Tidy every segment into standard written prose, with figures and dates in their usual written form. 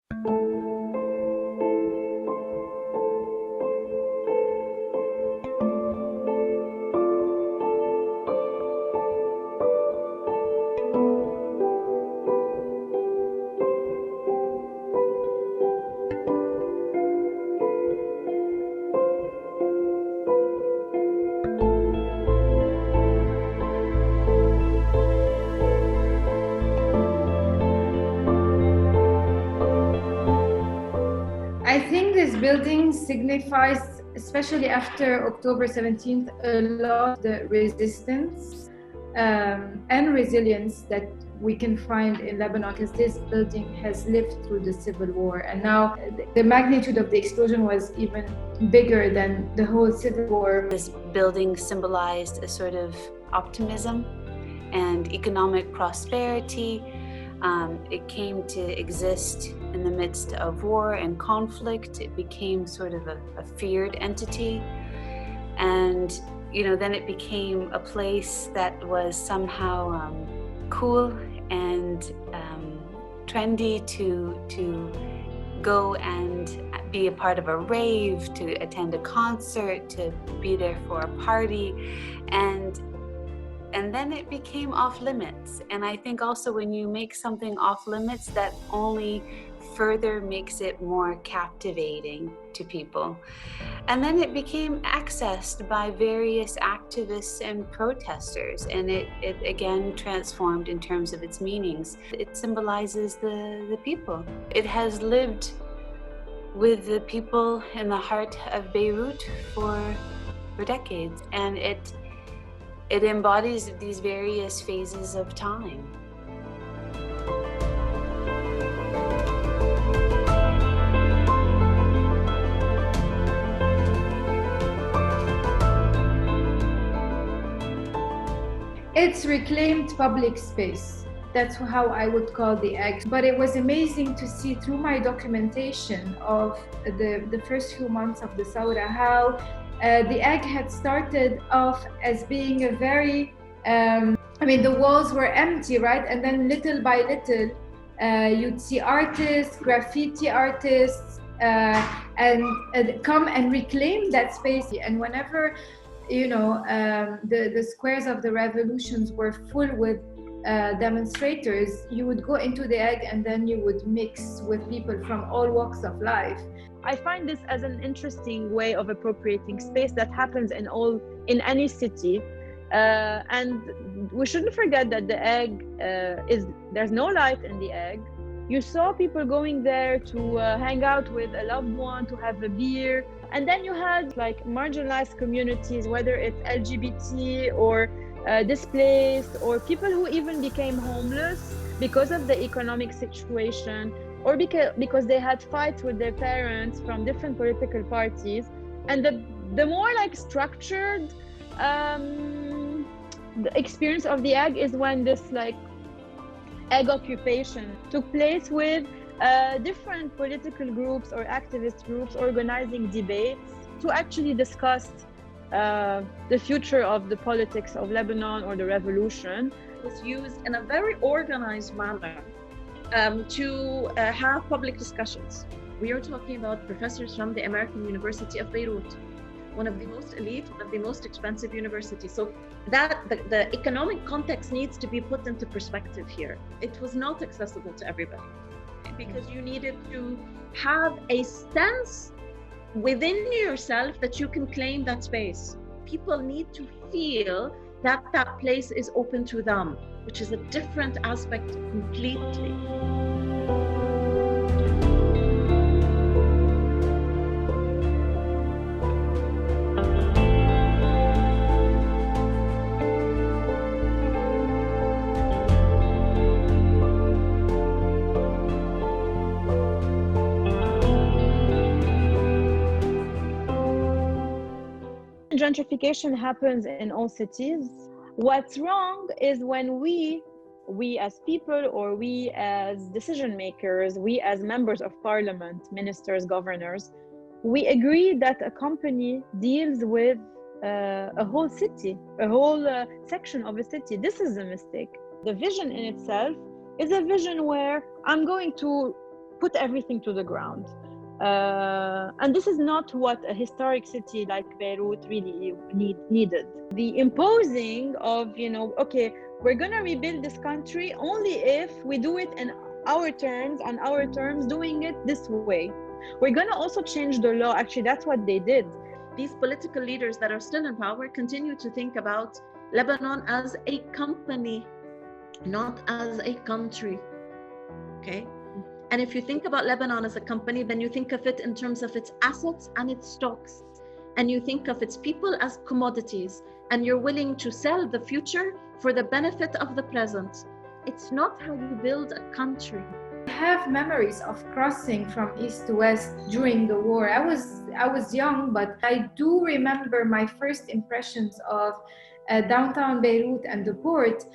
I think this building signifies, especially after October 17th, a lot of the resistance and resilience that we can find in Lebanon, because this building has lived through the civil war, and now the magnitude of the explosion was even bigger than the whole civil war. This building symbolized a sort of optimism and economic prosperity. It came to exist in the midst of war and conflict. It became sort of a feared entity. And, then it became a place that was somehow cool and trendy to go and be a part of a rave, to attend a concert, to be there for a party. And then it became off limits. And I think also when you make something off limits, that only further makes it more captivating to people. And then it became accessed by various activists and protesters. And it again transformed in terms of its meanings. It symbolizes the people. It has lived with the people in the heart of Beirut for decades. And it embodies these various phases of time. It's reclaimed public space. That's how I would call the egg. But it was amazing to see through my documentation of the first few months of the Saura how the egg had started off as being a very, the walls were empty, right? And then little by little, you'd see artists, graffiti artists, and come and reclaim that space. And whenever, the squares of the revolutions were full with demonstrators, you would go into the egg and then you would mix with people from all walks of life. I find this as an interesting way of appropriating space that happens in any city, and we shouldn't forget that the egg there's no light in the egg. You saw people going there to hang out with a loved one, to have a beer, and then you had like marginalized communities, whether it's LGBT or displaced, or people who even became homeless because of the economic situation, or because they had fights with their parents from different political parties. And the more like structured the experience of the egg is when this like egg occupation took place with different political groups or activist groups organizing debates to actually discuss the future of the politics of Lebanon or the revolution. It was used in a very organized manner to have public discussions. We are talking about professors from the American University of Beirut, one of the most elite, one of the most expensive universities. So that the economic context needs to be put into perspective here. It was not accessible to everybody because you needed to have a sense within yourself that you can claim that space. People need to feel that that place is open to them, which is a different aspect completely. Gentrification happens in all cities. What's wrong is when we as people, or we as decision makers, we as members of parliament, ministers, governors, we agree that a company deals with a whole city, a whole section of a city. This is a mistake. The vision in itself is a vision where I'm going to put everything to the ground. And this is not what a historic city like Beirut really needed. The imposing of, okay, we're gonna rebuild this country only if we do it in our terms, on our terms, doing it this way. We're gonna also change the law. Actually, that's what they did. These political leaders that are still in power continue to think about Lebanon as a company, not as a country. Okay? And if you think about Lebanon as a company, then you think of it in terms of its assets and its stocks. And you think of its people as commodities. And you're willing to sell the future for the benefit of the present. It's not how you build a country. I have memories of crossing from east to west during the war. I was young, but I do remember my first impressions of downtown Beirut and the port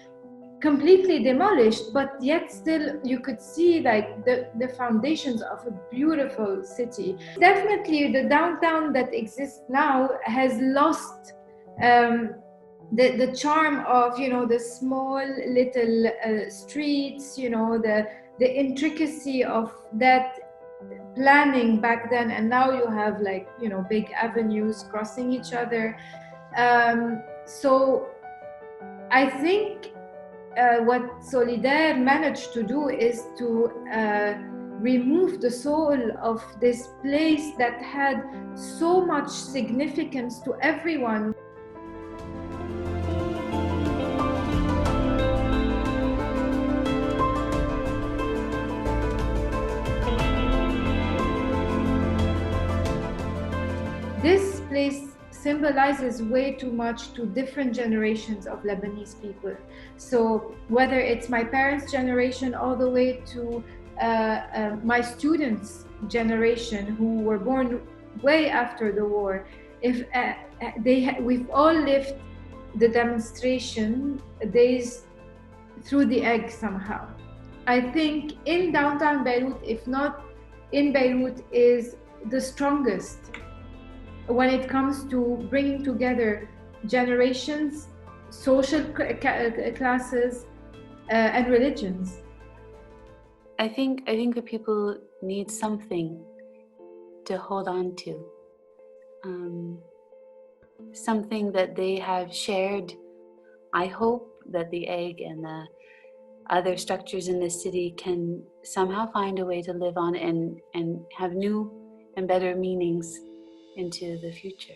completely demolished, but yet still you could see like the foundations of a beautiful city. Definitely the downtown that exists now has lost the charm of, the small little streets, the intricacy of that planning back then, and now you have like, big avenues crossing each other. So I think what Solidaire managed to do is to remove the soul of this place that had so much significance to everyone. This place symbolizes way too much to different generations of Lebanese people. So whether it's my parents' generation all the way to my students' generation who were born way after the war, if we've all lived the demonstration days through the egg somehow. I think in downtown Beirut, if not in Beirut, is the strongest when it comes to bringing together generations, social classes, and religions. I think that people need something to hold on to, something that they have shared. I hope that the egg and the other structures in the city can somehow find a way to live on and have new and better meanings into the future.